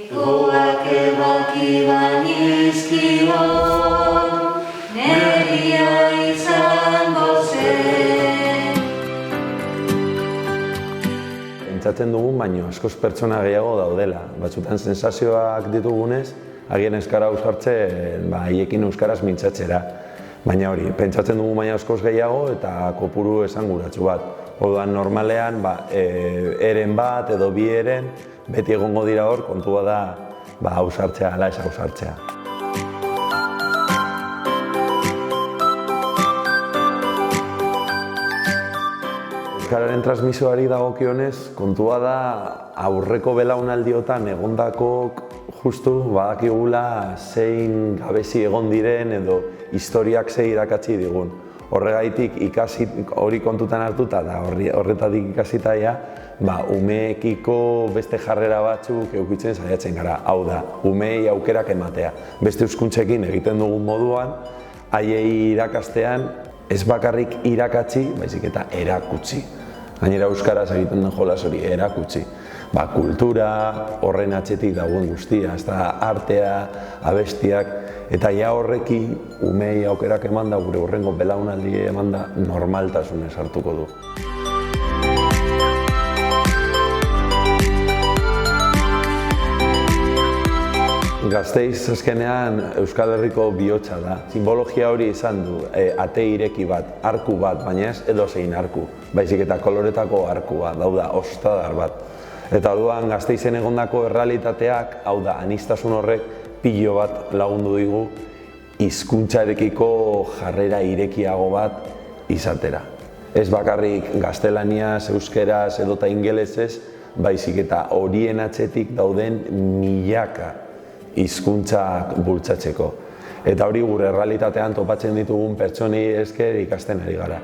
Goak ebaki banizkio, neria izango zen. Pentsatzen dugun, baino askoz pertsona gehiago daudela. Batzutan sensazioak ditugunez, agian euskara ausartzen, haiekin euskaraz mintzatzera. Baina hori, pentsatzen dugu baina askoz gehiago eta kopuru esanguratsu bat. Orduan normalean, eren bat edo bi eren, beti egongo dira hor, kontua da ausartzea, ala ez ausartzea. Euskararen transmisioari dagokionez, kontua da aurreko belaunaldiotan egondakok justu badakigula zein gabezi egon diren edo historiak ze irakatsi digun. Horregaitik hori kontutan hartuta da horretatik ikasita umeekiko beste jarrera batzuk edukitzen saiatzen gara. Hau da, umeei aukerak ematea. Beste hizkuntzekin egiten dugun moduan, haiei irakastean ez bakarrik irakatsi, baizik eta erakutsi. Gainera euskaraz egiten den jolas hori, erakutsi. Kultura, horren atzetik dagoen guztia, artea, abestiak, eta horrekin umeei aukerak eman da, gure hurrengo belaunaldi eman da, normaltasunez hartuko du. Gasteiz azkenean Euskal Herriko bihotza da. Simbologia hori izan du, ate ireki bat, arku bat, baina ez edozein arku, baizik eta koloretako arkua, dauda ostadar bat. Eta orduan Gasteizen egondako errealitateak, hau da, aniztasun horrek pilo bat lagundu digu hizkuntzarekiko jarrera irekiago bat izatera. Ez bakarrik gaztelaniaz, euskeraz edota ingelesez, baizik eta horien atzetik dauden milaka hizkuntzak bultzatzeko. Eta hori gure errealitatean topatzen ditugun pertsonei esker ikasten ari gara.